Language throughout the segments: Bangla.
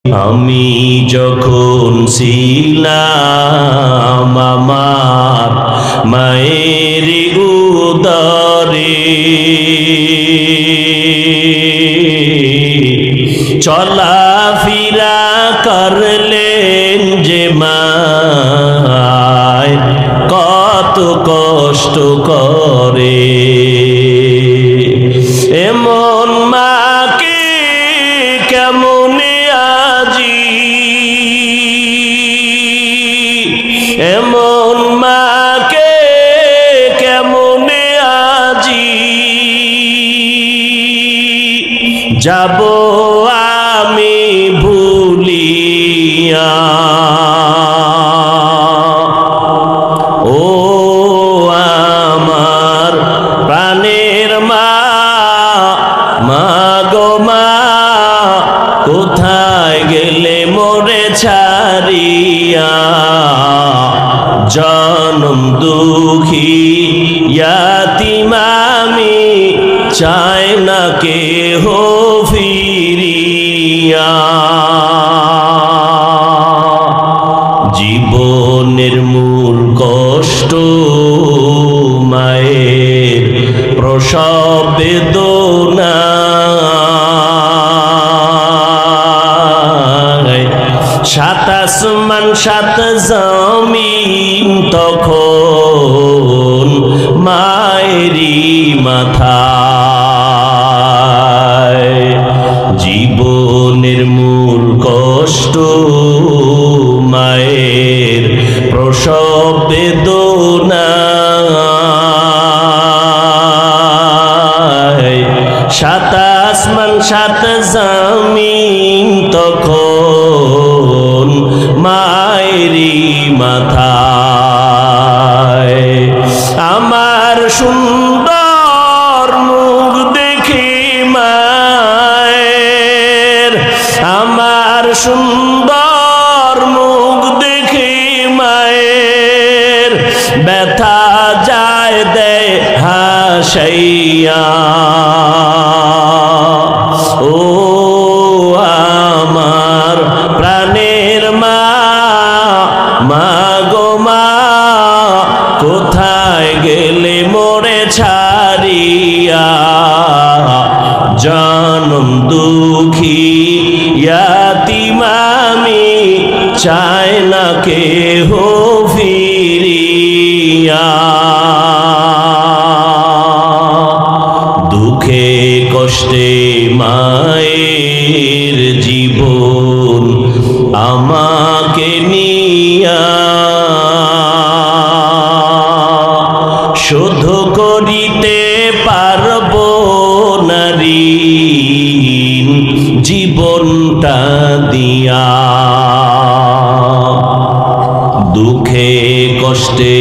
আমি যখন ছিলাম আমার মায়ের উদরে, চলাফেরা করলেন যে মায় কত কষ্ট করে। এমন মাকে কেমনে আজি, এমন মাকে কেমনে আজি যাব আমি ভুলিয়া। ও আমার প্রাণের মা, মা গো মা, কোথায় গেলে মোরে ছাড়িয়া? জনম দুঃখী ইয়াতীম আমি, চাই না কেহ ফিরিয়া। জীবনের মূল কষ্ট মায়ের প্রসব বেদনা, সাত আসমান সাত জমিন তখন মায়েরই মাথায়। জীবনের মূল কষ্ট মায়ের প্রসব বেদনা, সাত আসমান সাত জমিন তখন মায়েরই মাথায়। আমার সুন্দর মুখ দেখে মায়ের, আমার সুন্দর মুখ দেখে মায়ের ব্যথা যায় দেয় হাসাইয়া। ও আমার প্রাণের মা, মা গো মা, কোথায় গেলে মোরে ছাড়িয়া? জনম দুঃখী ইয়াতীম আমি, চাই না কেহ ফিরিয়া। দুঃখে কষ্টে মায়ের জীবন আমাকে নিয়া, শোধ করিতে পারব না ঋণ জীবনটা দিয়া। দুঃখে কষ্টে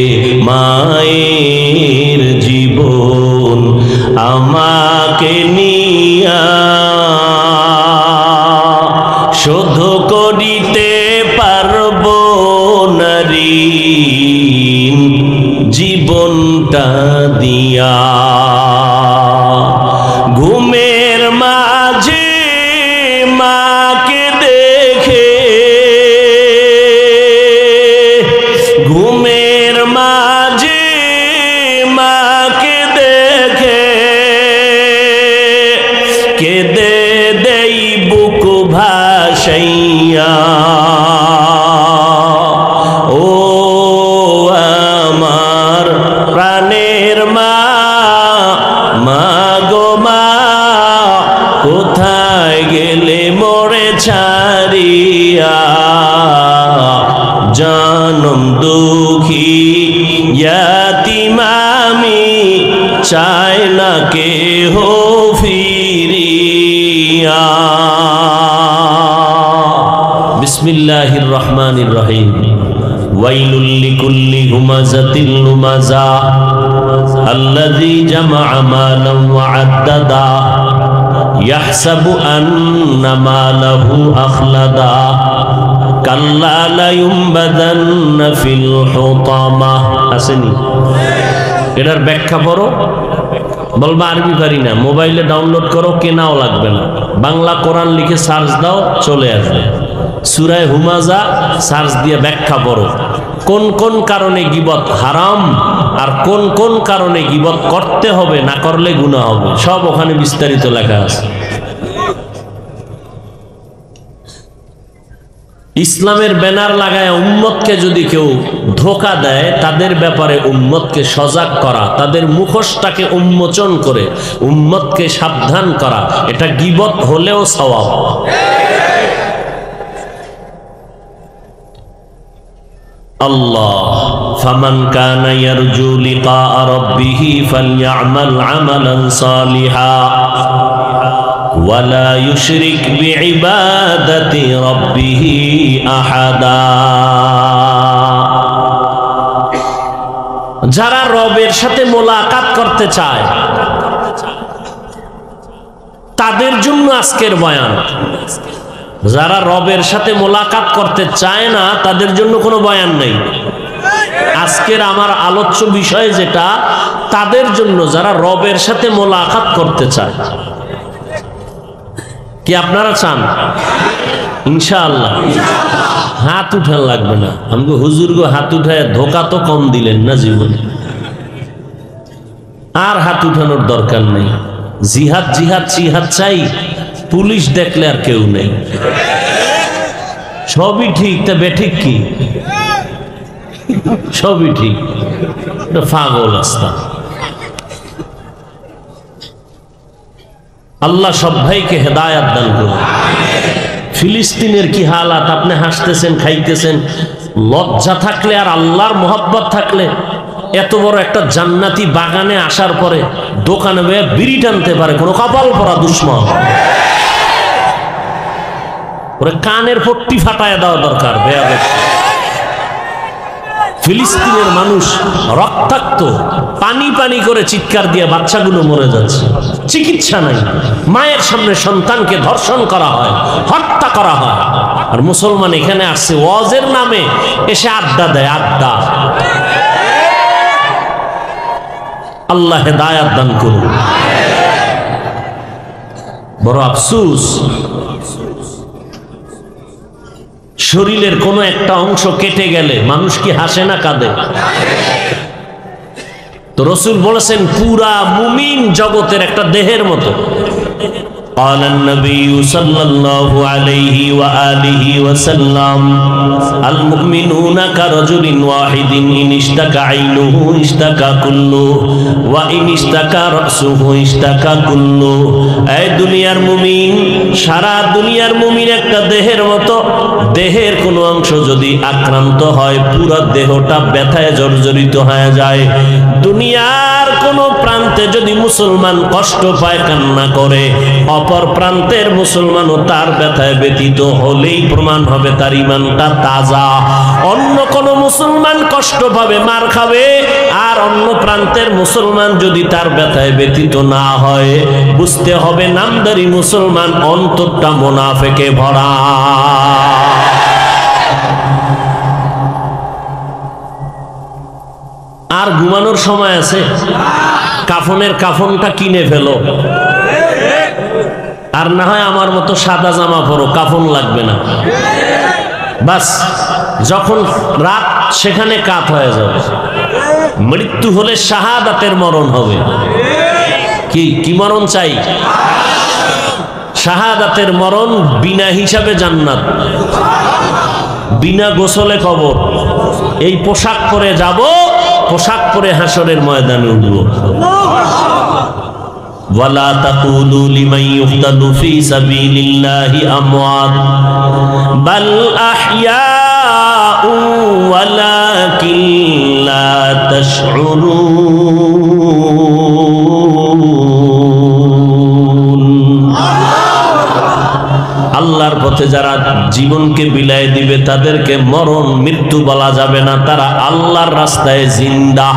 মায়ের জীবন আমাকে নিয়া, শোধ করিতে পারব না ঋণ জীবনটা দিয়া। ঘুমের মাঝে মাকে দেখে, ঘুমের মাঝে মাকে দেখে কেঁদে দেই বুক ভাসাইয়া। ও আমার প্রাণের মা, মা গো মা, কোথায় গেলে মোরে ছাড়িয়া? জনম দুঃখী ইয়াতীম আমি, চাই না কেহ ফিরিয়া। বিসমিল্লাহির রহমানির রহিম। ওয়াইলুল লিকুল্লি হুমাযাতিল লুমাযা আল্লাযী জামা'a মালান ওয়া আদ্দাদা ইয়াহসাবু আন্না মালাহু আখলাদা কাল্লা লা ইউমবাদান্না ফিল হুতামা। আসেনি? এটার ব্যাখ্যা পড়ো, বলবা আরবি পারি না, মোবাইলে ডাউনলোড করো, কেনাও লাগবে না, বাংলা কোরআন লিখে সার্চ দাও, চলে আসবে। সূরা হুমাজা সার্চ দিয়ে ব্যাখ্যা করো, কোন কোন কারণে গীবত হারাম আর কোন কোন কারণে গীবত করতে হবে, না করলে গুনাহ হবে, সব ওখানে বিস্তারিত লেখা আছে। ইসলামের ব্যানার লাগায় উম্মতকে যদি কেউ ধোঁকা দেয়, তাদের ব্যাপারে উম্মতকে সজাগ করা, তাদের মুখোশটাকে উন্মোচন করে উম্মতকে সাবধান করা, এটা গীবত হলেও সওয়াব। আল্লাহ ফামান কানা ইয়ারজু লিকা রাব্বিহি ফালইআমাল আমালান সালিহা ওয়ালা ইউশরিক বিইবাদাতি রাব্বিহি আহাদা। যারা রবের সাথে মোলাকাত করতে চায় তাদের জন্য আজকের বয়ান। যারা রবের সাথে মোলাকাত করতে চায় না তাদের জন্য কোনো বয়ান নেই। আজকের আমার আলোচ্য বিষয় যেটা, তাদের জন্য যারা রবের সাথে মোলাকাত করতে চায়। কি আপনারা চান? ইনশাআল্লাহ। হাত উঠান লাগবে না, আমাকে হুজুর গো হাত উঠায় ধোকা তো কম দিলেন না জীবনে, আর হাত উঠানোর দরকার নেই। জিহাদ জিহাদ জিহাদ চাই, পুলিশ দেখলে আর কেউ নেই। সবই ঠিক, তা বেঠিক কি? সবই ঠিক, এটা পাগল রাস্তা। আল্লাহ সব ভাইকে হেদায়াত দান করুন। ফিলিস্তিনের কি হালাত, আপনি হাসতেছেন খাইতেছেন, লজ্জা থাকলে আর আল্লাহর মোহাব্বত থাকলে এত বড় একটা জান্নাতি বাগানে আসার পরে দোকানে বয়ে বিড়ি টানতে পারে কোনো কপাল পরা দুশ্মন? ওরে কানের পট্টি ফাটায় দেওয়া দরকার। ফিলিস্তিনের মানুষ রক্তাক্ত, পানি পানি করে চিৎকার দিয়ে বাচ্চাগুলো মরে যাচ্ছে, চিকিৎসা নাই। মায়ের সামনে সন্তানকে ধর্ষণ করা হয়, হত্যা করা হয়, আর মুসলমান এখানে আসছে ওয়াজের নামে, এসে আড্ডা দেয়, আড্ডা। আল্লাহ হেদায়াত দান করুন। বড় আফসোস, শরীরের কোনো একটা অংশ কেটে গেলে মানুষ কি হাসে না কাঁদে? তো রাসূল বলেছেন পুরা মুমিন জগতের একটা দেহের মতো। قال النبي صلى الله عليه وآله وسلم المؤمنون كرجل واحد إن اشتكى عينه اشتكى كله وإن اشتكى رأسه اشتكى كله। এই দুনিয়ার মুমিন, সারা দুনিয়ার মুমিন একটা দেহের মতো। দেহের কোনো অংশ যদি আক্রান্ত হয় পুরো দেহটা ব্যথায় জর্জরিত হয়ে যায়। দুনিয়ার কোনো প্রান্তে যদি মুসলমান কষ্ট পায়, কান্না করে, অপর প্রান্তের মুসলমানও তার ব্যথায় ব্যতীত হলেই প্রমাণ হবে তার ঈমানটা তাজা। অন্য কোন মুসলমান কষ্ট পাবে, মার খাবে, আর অন্য প্রান্তের মুসলমান যদি তার ব্যথায় ব্যতীত না হয়, বুঝতে হবে নামদারি মুসলমান, অন্তরটা মুনাফিকে ভরা। আর ঘুমানোর সময় আছে, কাফনের কাফনটা কিনে ফেলো, আর না হয় আমার মতো সাদা জামা পরো, কাফন লাগবে না। বাস যখন রাত সেখানে কাত হয়ে যাবে। মৃত্যু হলে শাহাদাতের মরণ হবে। কি কি মরণ চাই? শাহাদাতের মরণ, বিনা হিসাবে জান্নাত, বিনা গোসলে কবর। এই পোশাক পরে যাব, পোশাক পরে হাসরের ময়দানে উঠব। ولا تقولوا لمن يقتل في سبيل الله أموات بل أحياء ولكن لا تشعرون। আল্লাহর পথে যারা জীবনকে বিলায় দিবে তাদেরকে মরণ, মৃত্যু বলা যাবে না, তারা আল্লাহর রাস্তায় জিন্দা।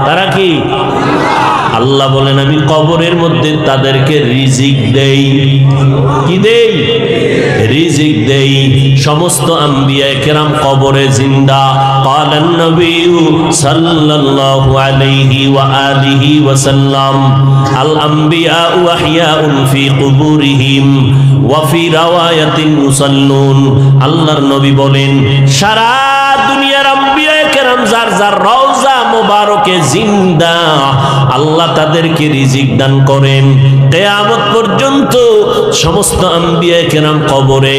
তারা কি? আল্লাহ বলেন আমি কবরের মধ্যে তাদেরকে রিজিক দেই। কি দেই? রিজিক দেই। সমস্ত আম্বিয়া কেরাম কবরে জিন্দা। ক্বালান নবী সাল্লাল্লাহু আলাইহি ওয়া আলিহি ওয়া সাল্লাম আল আম্বিয়া আহইয়াউন ফি কুবুরিহিম ওয়া ফি রাওয়ায়াতিন মুসাল্লুন। আল্লাহর নবী বলেন সারা দুনিয়ার আম্বিয়া কেরাম যার যার রওজা মোবারকে জিন্দা, আল্লাহ তাদেরকে রিজিক দান করেন। কিয়ামত পর্যন্ত সমস্ত আম্বিয়া কেরাম কবরে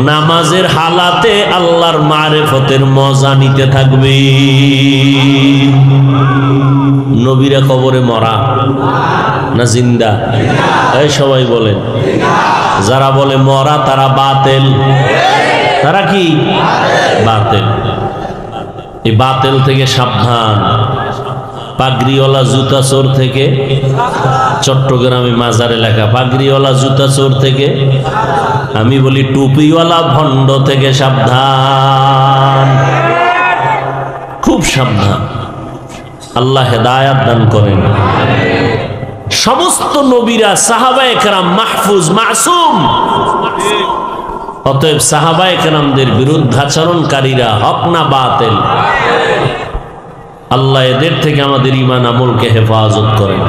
নামাজের হালাতে আল্লাহর মারিফতের মজা নিতে থাকবে। নবীরা কবরে মরা না জিন্দা? এই সবাই বলেন। যারা বলে মরা তারা বাতিল। তারা কি? বাতিল। এই বাতিল থেকে সাবধান। পাগড়িওয়ালা জুতা চোর থেকে, চট্টগ্রামে মাজার এলাকা, পাগড়িওয়ালা জুতা চোর থেকে, আমি বলি টুপিওয়ালা ভণ্ড থেকে সাবধান, খুব সাবধান। আল্লাহ হেদায়াত দান করেন। সমস্ত নবীরা সাহাবায়ে কেরাম মাহফুজ মাসুম। অতএব সাহাবায়ে কেরামদের বিরুদ্ধাচরণকারীরা হক না বাতিল? আল্লাহ এদের থেকে আমাদের ঈমান আমলকে হেফাজত করেন।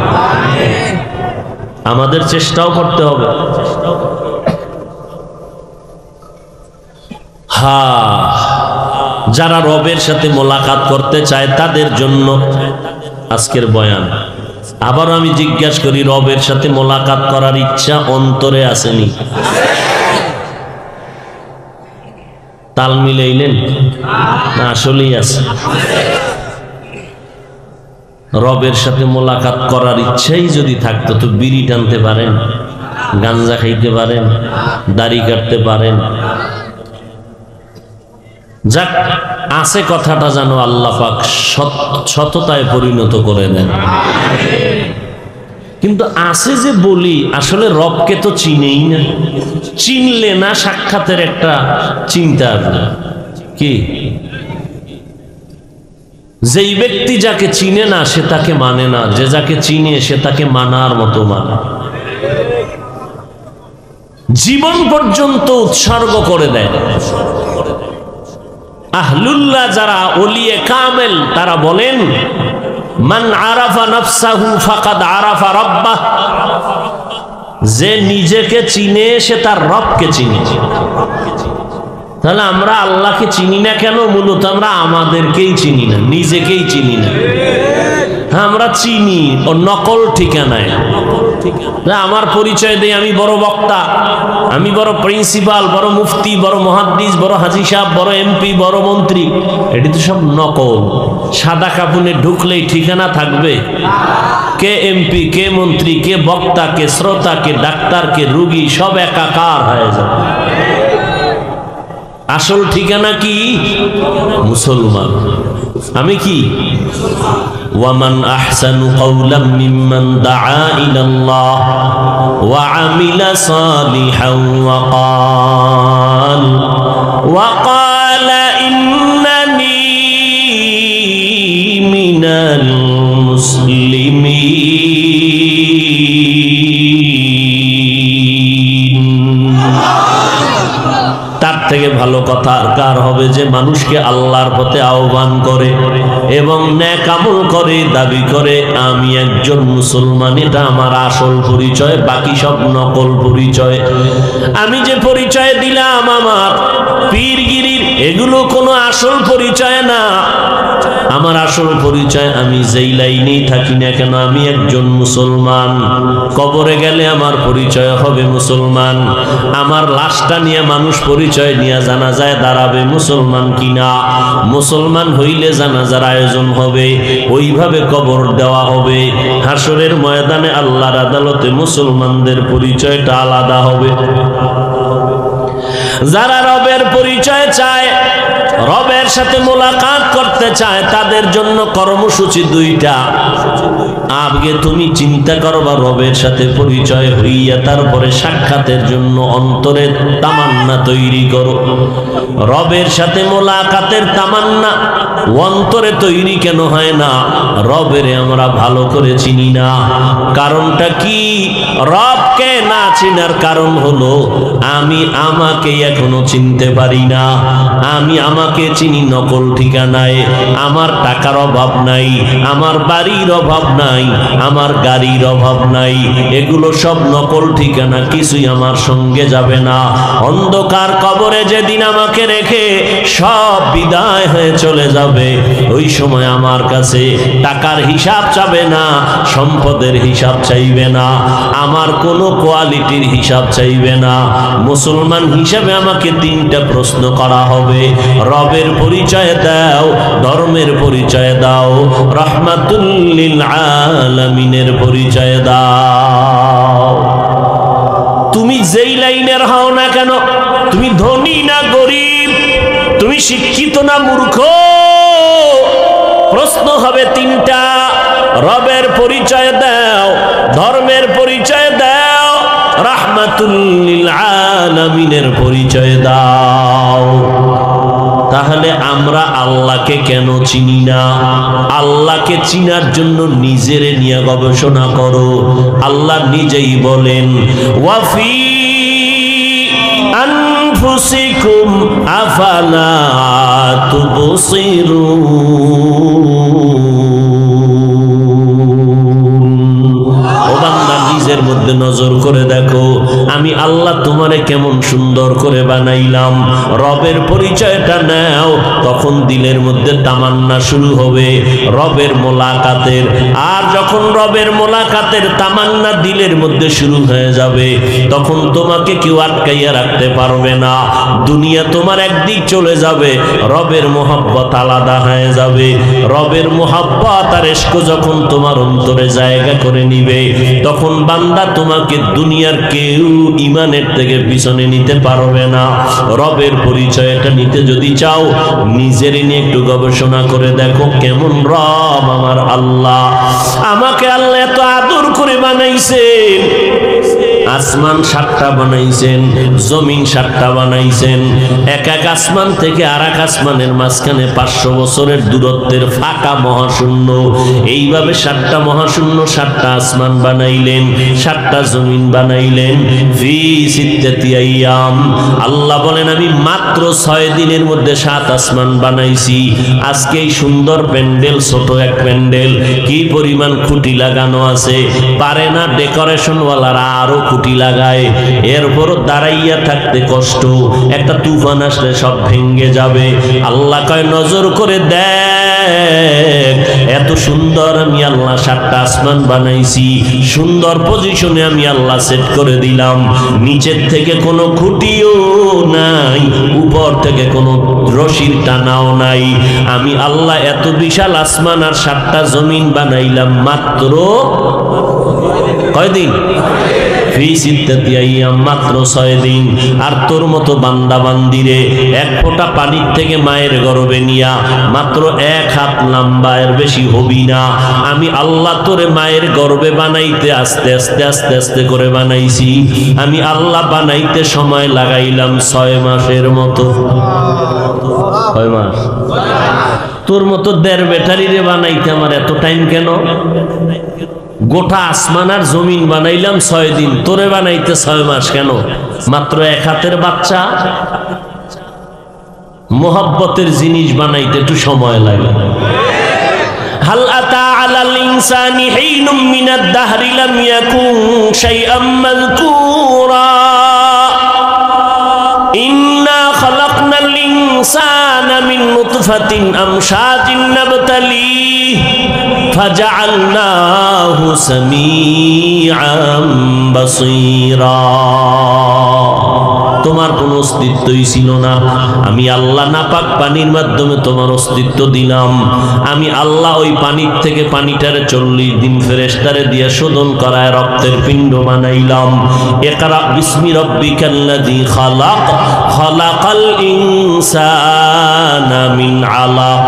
আমাদের চেষ্টাও করতে হবে। যারা রবের সাথে মোলাকাত করতে চায় তাদের জন্য আজকের বয়ান। আবার আমি জিজ্ঞাসা করি, রবের সাথে মোলাকাত করার ইচ্ছা অন্তরে আসেনি? তাল মিলাইলেন না? আসলেই আছে। রবের সাথে মোলাকাত করার ইচ্ছাই যদি থাকতো তো বিড়ি টানতে পারেন, গাঞ্জা খাইতে পারেন, দাড়ি কাটতে পারেন। যাক, আছে কথাটা যেন আল্লাহ পাক সততায় পরিণত করে দেন। কিন্তু আছে যে বলি, আসলে রবকে তো চিনেই না। চিনলে না সাক্ষাতের একটা চিন্তা আসবে। কি? যেই ব্যক্তি যাকে চিনে না সে তাকে মানে না, যে যাকে চিনে সে তাকে মানার মতো মানে। জীবন পর্যন্ত উৎসর্গ করে দেয়। আহলুল্লাহ যারা ওলিয়ে কামেল তারা বলেন মান আরাফা নাফসাহু ফাকাদ আরাফা রাব্বাহ। যে নিজেকে চিনে সে তার রবকে চিনে। তাহলে আমরা আল্লাহকে চিনি না কেন? মূলত আমরা আমাদেরকেই চিনি না, নিজেকেই চিনি না। আমরা চিনি ও নকল ঠিকানায়। আমার পরিচয় দেই আমি বড় বক্তা, আমি বড় প্রিন্সিপাল, বড় মুফতি, বড় মুহাদ্দিস, বড় হাজী সাহেব, বড় এমপি, বড় মন্ত্রী। এটি তো সব নকল। সাদা কাপুনে ঢুকলেই ঠিকানা থাকবে। কে এমপি, কে মন্ত্রী, কে বক্তা, কে শ্রোতা, কে ডাক্তার, কে রুগী, সব একাকার হয়ে যাবে। আসল ঠিকানা কি? মুসলমান। আমি কি? ওয়ামান আহসানু কাওলাম মিম্মান দাআ ইলাল্লাহ ওয়া আমিলা সালিহান ওয়া ক্বালা ইন্নানী মিনাল মুসলিমিন। তার থেকে ভালো কথা আর কার হবে যে মানুষকে আল্লাহর পথে আহ্বান করে এবং নেক আমল করে, দাবি করে আমি একজন মুসলমান। এটা আমার আসল পরিচয়, বাকি সব নকল পরিচয়। আমি যে পরিচয় দিলাম আমার পীরগিরির, এগুলো কোনো আসল পরিচয় না। আমার আসল পরিচয় আমি যেই লাইনেই থাকি না কেন আমি একজন মুসলমান। কবরে গেলে আমার পরিচয় হবে মুসলমান। আমার লাশটা নিয়ে মানুষ পরিচয় নিয়ে জানাজায় দাঁড়াবে মুসলমান কিনা। মুসলমান হইলে জানাজার আয়োজন হবে, ওইভাবে কবর দেওয়া হবে। হাসরের ময়দানে আল্লাহর আদালতে মুসলমানদের পরিচয়টা আলাদা হবে। যারা রবের পরিচয় চায়, রবের সাথে মোলাকাত করতে চায়, তাদের জন্য কর্মসূচি দুইটা। আগে তুমি চিন্তা করবা রবের সাথে পরিচয় হইয়া তারপরে সাক্ষাতের জন্য অন্তরে তামান্না তৈরি করো। রবের সাথে মোলাকাতের তামান্না অন্তরে তৈরি কেন হয় না? রবেরে আমরা ভালো করে চিনি না। কারণটা কি? রবকে না চিনার কারণ হলো আমি আমাকে এখনো চিনতে পারি না। আমি আমাকে চিনি নকল ঠিকানায়। আমার টাকার অভাব নাই, আমার বাড়ির অভাব নাই, আমার গাড়ির অভাব নাই। এগুলো সব নকল ঠিকানা, কিছুই আমার সঙ্গে যাবে না। অন্ধকার কবরে যেদিন আমাকে রেখে সব বিদায় হয়ে চলে যাবে, ওই সময় আমার কাছে টাকার হিসাব চাবে না, সম্পদের হিসাব চাইবে না, আমার কোনো কোয়ালিটির হিসাব চাইবে না। মুসলমান হিসাবে আমাকে তিনটা প্রশ্ন করা হবে। রবের পরিচয় দাও, ধর্মের পরিচয় দাও, রাহমাতুল লিল আলামিনের পরিচয় দাও। তুমি যেই লাইনের হও না কেন, তুমি ধনী না গরিব, তুমি শিক্ষিত না মূর্খ, প্রশ্ন হবে তিনটা। রবের পরিচয় দাও, ধর্মের পরিচয় দাও, রাহমাতুল লিল আলামিনের পরিচয় দাও। তাহলে আমরা আল্লাহকে কেন চিনি না? আল্লাহকে চিনার জন্য নিজেরে নিয়ে গবেষণা করো। আল্লাহ নিজেই বলেন, ওয়াফি আনফুসিকুম আফালা তুবসিরুন। ও বান্দা, নিজের মধ্যে নজর করে দেখো, আমি আল্লাহ তোমারে কেমন সুন্দর করে বানাইলাম। রবের পরিচয়টা নাও, তখন দিলের মধ্যে তামান্না শুরু হবে রবের মোলাকাতের। আর যখন রবের মোলাকাতের তামান্না দিলের মধ্যে শুরু হয়ে যাবে, তখন তোমাকে কেউ আটকাইয়া রাখতে পারবে না। দুনিয়া তোমার একদিক চলে যাবে, রবের মোহাব্বত আলাদা হয়ে যাবে। রবের মোহাব্বত আর ইশক যখন তোমার অন্তরে জায়গা করে নিবে, তখন বান্দা তোমাকে দুনিয়ার কেউ ইমানের থেকে পিছনে নিতে পারবে না। রবের পরিচয়টা নিতে যদি চাও, নিজের নিয়ে একটু গবেষণা করে দেখো, কেমন রব আমার আল্লাহ। আমাকে আল্লাহ এত আদর করে বানাইছেন। আসমান 7টা বানাইছেন, জমিন 7টা বানাইছেন। এক এক আসমান থেকে আর এক আসমানের মাঝখানে 500 বছরের দূরত্বের ফাঁকা মহাশূন্য। এইভাবে 7টা মহাশূন্য, 7টা আসমান বানাইলেন, 7টা জমিন বানাইলেন। ফি সিত্তাতি আইয়াম। আল্লাহ বলেন, আমি মাত্র 6 দিনের মধ্যে 7 আসমান বানাইছি। আজকে এই সুন্দর প্যান্ডেল, ছোট এক প্যান্ডেল, কি পরিমাণ খুঁটি লাগানো আছে। পারে না ডেকোরেশনওয়ালারা আরো খুঁটি লাগায়, এরপরও দাঁড়াইয়া থাকতে কষ্ট। একটা তুফান আসলে সব ভেঙে যাবে। আল্লাহ কয়, নজর করে দেখ, এত সুন্দর আমি আল্লাহ 7টা আসমান বানাইছি। সুন্দর পজিশনে আমি আল্লাহ সেট করে দিলাম। নিচের থেকে কোনো খুঁটিও নাই, উপর থেকে কোনো রশির টানাও নাই। আমি আল্লাহ এত বিশাল আসমান আর 7টা জমিন বানাইলাম মাত্র কয়দিন? ফি সিত্তাতি আইয়াম, মাত্র 6 দিন। আর তোর মতো বান্দা বান্দিরে এক ফোঁটা পানির থেকে মায়ের গর্ভে নিয়া মাত্র 1 হাত লম্বা, এর বেশি হবি না। আমি আল্লাহ তোরে মায়ের গর্ভে বানাইতে আস্তে আস্তে আস্তে আস্তে করে বানাইছি। আমি আল্লাহ বানাইতে সময় লাগাইলাম 6 মাসের মতো। 6 মাস? তোর মতো 1.5 ব্যাটারিরে বানাইতে আমার এত টাইম কেন? গোটা আসমান আর জমিন বানাইলাম 6 দিন, তোরে বানাইতে 6 মাস কেন? মাত্র 1 হাতের বাচ্চা। মোহাব্বতের জিনিস বানাইতে একটু সময় লাগে। হাল আতা আলাল ইনসানি হিনুম মিনাদ দাহরি লাম ইয়াকুন শাইআম মাযকুরা। ইন্না খালাকনাল ইনসানা মিন নুতফাতিন আমশাজিন নাবতালিহি ফাজআলনাহু সামিআন বাসীরা। তোমার কোনো অস্তিত্বই ছিল না। আমি আল্লাহ নাপাক পানির মাধ্যমে তোমার অস্তিত্ব দিলাম। আমি আল্লাহ ওই পানির থেকে পানিটারে 40 দিন ফেরেশতারে দিয়ে শোধন করায় রক্তের পিণ্ড বানাইলাম। ইকরা বিসমি রাব্বিকাল্লাযী খালাক, খালাকাল ইনসানা মিন আলাক।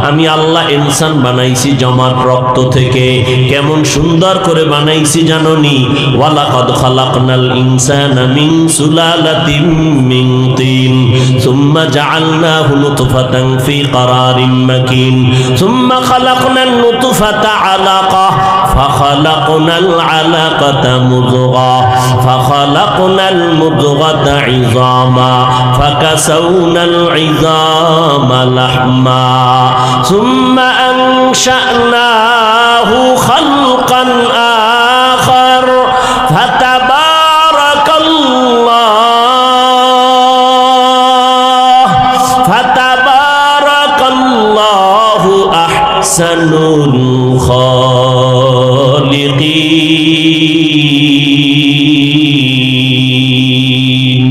আমি আল্লাহ ইনসান বানাইছি জমাট রক্ত থেকে। কেমন সুন্দর করে বানাইছি জানোনি? ওয়ালাকাদ খালাকনাল ইনসানা মিন সুলালাতিন মিন তিন সুম্মা জাআলনাহু নুতফাতান ফি ক্বারারিন মাকিন সুম্মা খালাকনান নুতফাতা আলাকাহ ফাখালাকনাল আলাকাতা মুদগা ফাখালাকনাল মুদগাতা ইযামা ফাকাসাউনাল ইযামা লাহমা সুম্মা আনশা'নাহু খালকান আখার ফাতাবারাকাল্লাহু আহসানুল খালিকিন।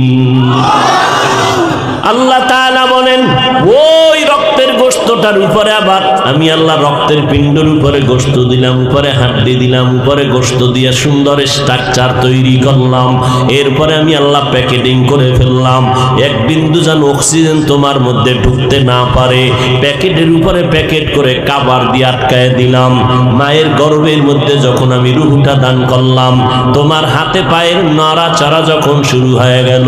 আল্লাহ তাআলা বলেন, ওই রক্তের গোশতটার উপরে আবার আমি আল্লাহ রক্তের পিণ্ডের উপরে গোশত দিলাম, উপরে হাড্ডি দিলাম, উপরে গোশত দিয়ে সুন্দর স্ট্রাকচার তৈরি করলাম। এরপরে আমি আল্লাহ প্যাকেটিং করে ফেললাম। এক বিন্দু যেন অক্সিজেন তোমার মধ্যে ঢুকতে না পারে প্যাকেটের উপরে প্যাকেট করে কাবার দিয়ে আটকায় দিলাম। মায়ের গর্ভের মধ্যে যখন আমি রূহটা দান করলাম, তোমার হাতে পায়ের নড়াচড়া যখন শুরু হয়ে গেল,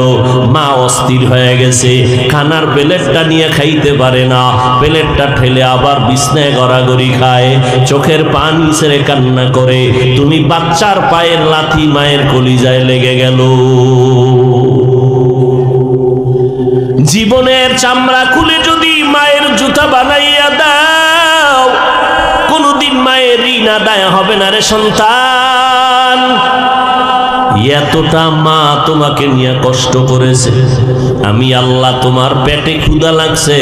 মা অস্থির হয়ে গেছে। খানার প্লেটটা নিয়ে খাইতে পারে না, প্লেটটা ঠেলে আবার বিছনায় গড়াগড়ি খায়, চোখের পানি ছেড়ে কান্না করে। তুমি বাচ্চার পায়ের লাথি মায়ের কলিজায় লেগে গেল। জীবনের চামড়া খুলে যদি মায়ের জুতা বানাইয়া দাও, কোনদিন মায়ের ঋণ আদায় হবে না রে সন্তান। এতটা মা তোমাকে নিয়ে কষ্ট করেছে। আমি আল্লাহ তোমার পেটে ক্ষুধা লাগছে,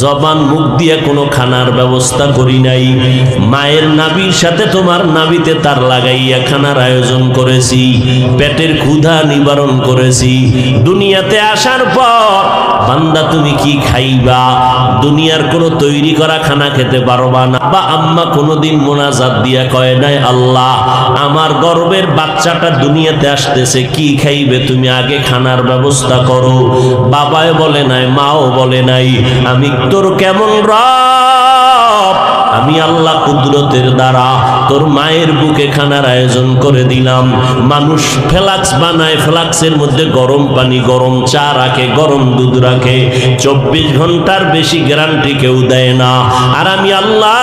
জবান মুখ দিয়ে কোনো খানার ব্যবস্থা করি নাই। মায়ের নাভির সাথে তোমার নাভিতে তার লাগাইয়া খানার আয়োজন করেছি, পেটের ক্ষুধা নিবারণ করেছি। দুনিয়াতে আসার পর বান্দা তুমি কি খাইবা? দুনিয়ার কোনো তৈরি করা খানা খেতে পারবা না। বা আম্মা কোনোদিন মোনাজাত দিয়া কয় নাই, আল্লাহ আমার গর্ভের বাচ্চাটা দুনিয়াতে আসতেছে, কি খাইবে তুমি আগে খানার ব্যবস্থা করো। বাবাও বলে নাই, মাও বলে নাই। আমি তোর কেমন রব? আমি আল্লাহ কুদরতের দ্বারা তোর মায়ের বুকে খানার আয়োজন করে দিলাম। মানুষ ফ্লাক্স বানায়, ফ্লাক্সের মধ্যে গরম পানি, গরম চা রাখে, গরম দুধ রাখে, 24 ঘন্টার বেশি গ্যারান্টি কেউ দেয় না। আর আমি আল্লাহ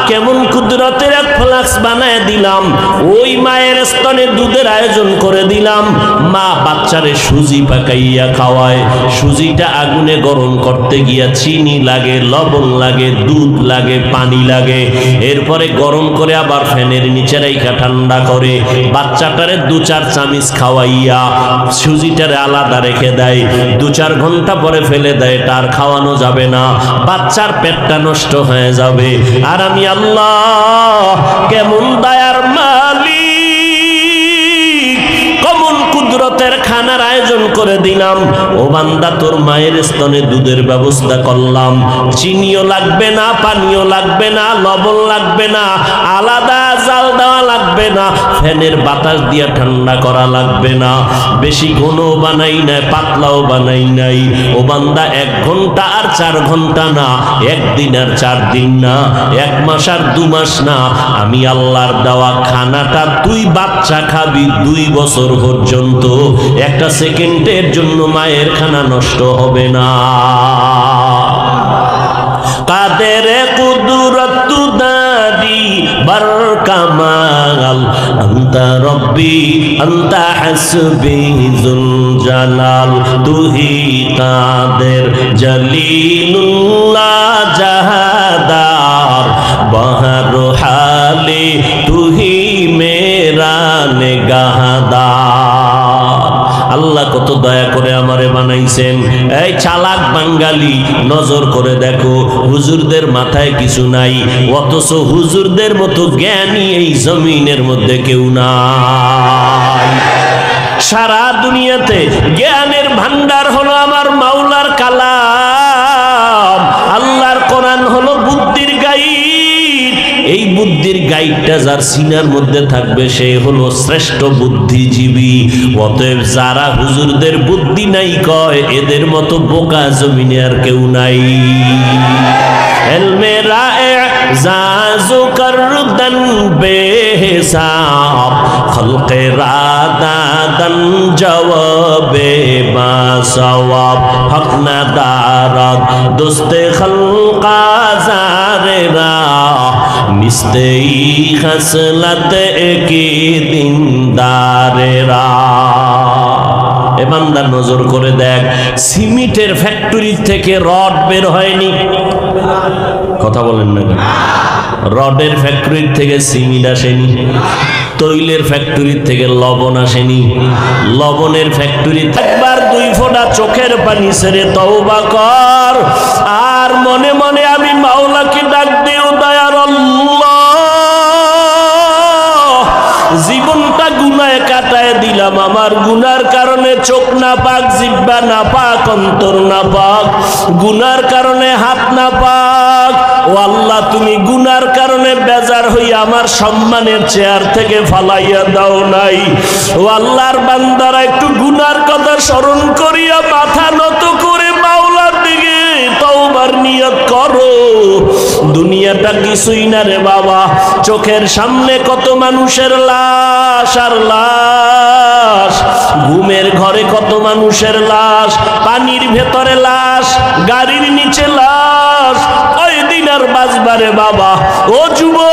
কেমন কুদরতের এক ফ্লাক্স বানায় দিলাম, ওই মায়ের স্তনে দুধের আয়োজন করে দিলাম। মা বাচ্চারে সুজি পাকাইয়া খাওয়ায়। সুজিটা আগুনে গরম করতে গিয়া চিনি লাগে, লবণ লাগে, দুধ লাগে, পানি লাগে। এরপরে গরম করে আবার ফ্যানের নিচে রাইখা ঠান্ডা করে বাচ্চাটারে 2-4 চামচ খাওয়াইয়া সুজিটারে আলাদা রেখে দেয়। 2-4 ঘন্টা পরে ফেলে দেয়, তার খাওয়ানো যাবে না, বাচ্চার পেটটা নষ্ট হয়ে যাবে। আর আমি আল্লাহ কেমন দয়ার মালিক, কেমন কুদরতের খানার আয়োজন করে দিলাম। ও বান্দা, তোর মায়ের স্তনে দুধের ব্যবস্থা করলাম, চিনিও লাগবে না, পানিও লাগবে না, লবণ লাগবে না, আলাদা জাল দেওয়া লাগবে না, ফ্যানের বাতাস দিয়ে ঠান্ডা করা লাগবে না, বেশি ঘন বানাই নাই, পাতলাও বানাই নাই। ও বান্দা 1 ঘন্টা আর 4 ঘন্টা না, 1 দিন আর 4 দিন না, 1 মাস আর 2 মাস না, আমি আল্লাহর দেওয়া খানাটা তুই বাচ্চা খাবি 2 বছর পর্যন্ত। একটা সেকেন্ডের জন্য মায়ের খানা নষ্ট হবে না। কাদের কুদরত দাদি বার কামাল, আন্তা রব্বি আন্তা হাসবি যুল জালাল, তুহি কাদের জলিলুল্লাহ জাহাদার, বহর হালে তুহি মেরা নেগাহদার। আল্লাহ কত দয়া করে আমারে বানাইছেন। এই চালাক বাঙালি, নজর করে দেখো, হুজুরদের মাথায় কিছু নাই, অথচ হুজুরদের মতো জ্ঞানী এই জমিনের মধ্যে কেউ নাই। সারা দুনিয়াতে জ্ঞানের ভান্ডার হলো আমার মাওলার কালাম, আল্লাহর কোরআন হলো বুদ্ধির গাইড। এই বুদ্ধির গাইডটা যার সিনার মধ্যে থাকবে সে হলো শ্রেষ্ঠ বুদ্ধিজীবী। অতএব যারা হুজুরদের বুদ্ধি নাই কয়, এদের মতো বোকা জমিনে আর কেউ নাই। এলমে রায়ে জাজু করদন বেহিসাব, খলকে রাদাদন জওয়াবে বাসওয়াব, হক না দারাদ দোস্তে খলকা জারেরা, মিস্তেই খসলত একি দিনদারেরা। এ বান্দা নজর করে দেখ, সিমেন্টের ফ্যাক্টরি থেকে রড বের হয়নি, কথা বলেন না কেন? রডের ফ্যাক্টরি থেকে সিমেন্ট আসেনি, তৈলের ফ্যাক্টরি থেকে লবণ আসেনি, লবণের ফ্যাক্টরি একবার 2 ফোঁটা চোখের পানি ছেড়ে তওবা কর, আর মনে মনে আমি মাওলাকে ডাক দিও, দয়ার আল্লাহ জীবনটা গুনায় কাটায় দিলাম, আমার গুনার কারণে চোখ না পাক, জিহ্বা না পাক, অন্তর না পাক, গুনার কারণে হাত না পাক। ও আল্লাহ, তুমি গুনার কারণে বেজার হইয়া আমার সম্মানের চেয়ার থেকে ফালাইয়া দাও নাই। ও আল্লাহর বান্দারা একটু গুনার কথা স্মরণ করিয়া মাথা নত করে মাওলার দিকে তওবার নিয়ত করো। দুনিয়াটা কিছুই না রে বাবা, চোখের সামনে কত মানুষের লাশ আর লাশ, ঘুমের ঘরে কত মানুষের লাশ, পানির ভেতরে লাশ, গাড়ির নিচে লাশ। ওই দিন আর বাঁচবারে বাবা। ও যুবক,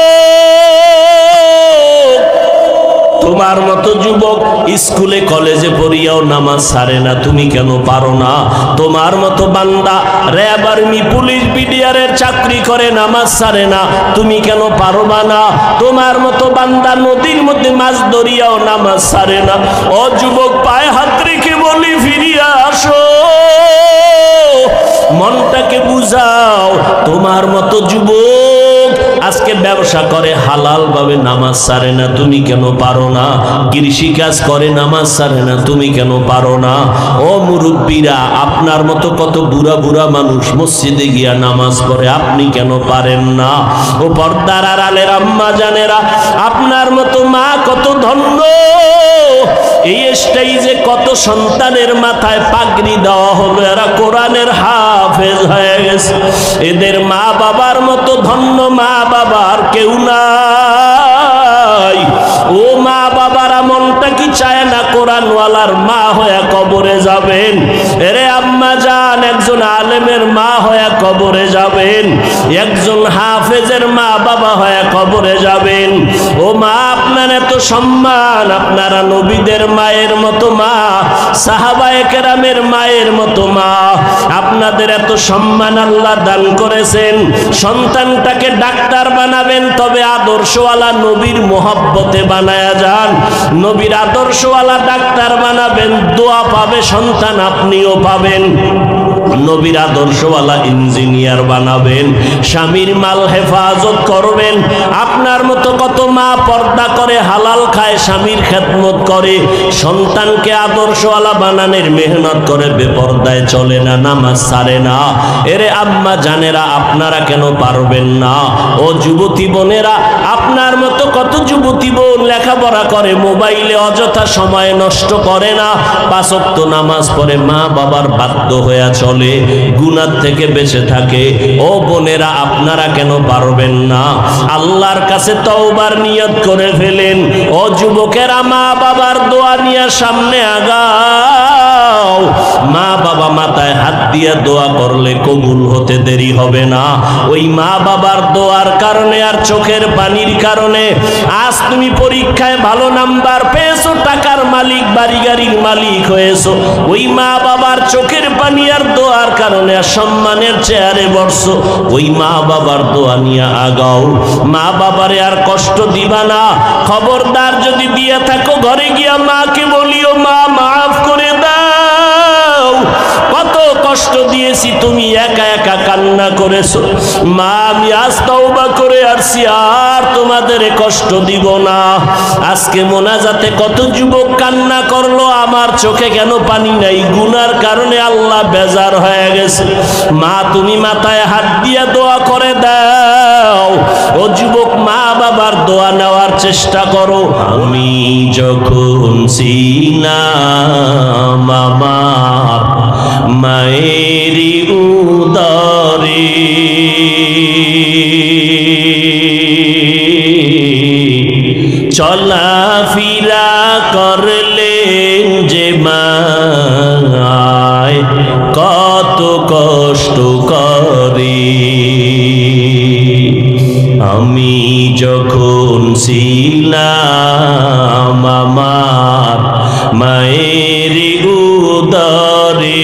তোমার মতো যুবক স্কুলে কলেজে পড়িয়াও নামাজ ছাড়ে না, তুমি কেন পারো না? তোমার মতো বান্দা র্যাব, আর্মি, পুলিশ, বিডিআরের চাকরি করে নামাজ ছাড়ে না, তুমি কেন পারবা না? তোমার মতো বান্দা নদীর মধ্যে মাছ ধরিয়াও নামাজ ছাড়ে না। ও যুবক, পায়ে হাত রেখে বলি, ফিরিয়া আসো, মনটাকে বুঝাও। তোমার মতো যুবক আজকে ব্যবসা করে হালাল ভাবে নামাজ ছাড়ে না, তুমি কেন পারো না? কৃষি কাজ করে নামাজ ছাড়ে না, তুমি কেন পারো না? ও মুরব্বীরা, আপনার মতো কত বুড়া বুড়া মানুষ মসজিদে গিয়া নামাজ পড়ে, আপনি কেন পারেন না? ও পর্দার আড়ালের আম্মা জানেরা, আপনার মতো মা কত ধন্য। এই স্টেজে কত সন্তানের মাথায় পাগড়ি দেওয়া হলো, এরা কোরআনের হাফেজ হয়ে গেছে। এদের মা বাবার মতো ধন্য মা বাবার কেউ নাই। ও মা বাবারা, মনটা কি চায় না কোরআনওয়ালার মা হয়ে কবরে যাবেন? এরে আম্মা জান, একজন আলেমের মা হয়ে কবরে যাবেন, একজন হাফেজের মা বাবা হয়ে কবরে যাবেন। ও মা, আপনার এত সম্মান, আপনারা নবীদের মায়ের মতো মা, সাহাবায়ে কেরামের মায়ের মতো মা, আপনাদের এত সম্মান আল্লাহ দান করেছেন। সন্তানটাকে ডাক্তার বানাবেন, তবে আদর্শওয়ালা নবীর মোহাব্বতে বানায়া যান। নবীর আদর্শওয়ালা ডাক্তার বানাবেন, দোয়া পাবে সন্তান, আপনিও পাবেন। নবীর আদর্শওয়ালা ইঞ্জিনিয়ার বানাবেন, স্বামীর মাল হেফাজত করবেন। আপনার মতো কত মা পর্দা করে, হালাল খায়, স্বামীর খেদমত করে, সন্তানকে আদর্শওয়ালা বানানোর মেহনত করে, বেপর্দায় চলে না, নামাজ ছাড়ে না। এরে আম্মা জানেরা, আপনারা কেন পারবেন না? ও যুবতী বোনেরা, আপনার মতো কত যুবতী বোন লেখাপড়া করে, মোবাইলে অযথা সময় নষ্ট করে না, 5 ওয়াক্ত নামাজ পড়ে, মা বাবার বাধ্য হয়ে চলে, গুনাহ থেকে বেঁচে থাকে। ও বোনেরা, আপনারা কেন পারবেন না? আল্লাহর কাছে তওবার নিয়ত করে ফেলেন। ও যুবকেরা, মা বাবার দোয়া নিয়ে সামনে আগাও। মা বাবা মাথায় হাত দিয়ে দোয়া করলে কবুল হতে দেরি হবে না। ওই মা বাবার দোয়ার কারণে আর চোখের পানির কারণে আজ তুমি পরীক্ষায় ভালো নাম্বার পেয়েছো, টাকার মালিক, বাড়ি গাড়ির মালিক হয়েছো। ওই মা বাবার চোখের পানি আর দোয়ার কারণে আর সম্মানের চেয়ারে বসছো। ওই মা বাবার দোয়া নিয়ে আগাও। মা বাবারে আর কষ্ট দিবা না। খবরদার, যদি দিয়ে থাকো ঘরে গিয়া মাকে বলিও, মা মাফ করে দাও, কত কষ্ট দিয়েছি, তুমি একা একা কান্না করেছো। মা আমি আজ তওবা করে আসছি, আর তোমাদের কষ্ট দিব না। আজকে মোনাজাতে কত যুবক কান্না করলো, আমার চোখে কেন পানি নাই? গুনার কারণে আল্লাহ বেজার হয়ে গেছে। মা তুমি মাথায় হাত দিয়া দোয়া করে দাও। ও যুবক, মা বাবার দোয়া নেওয়ার চেষ্টা করো। আমি যখন ছিলাম আমার মায়েরই উদরে, চলাফেরা করলেন যে মায়, কত কষ্ট করে। আমি যখন ছিলাম আমার মায়ের উদরে,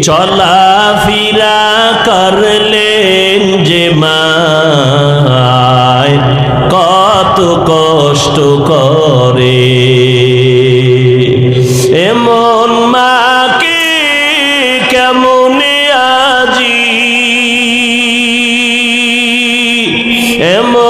চলাফেরা করলেন যে মায়, কত কষ্ট করে। এমন মাকে কেমনে আজি, এমন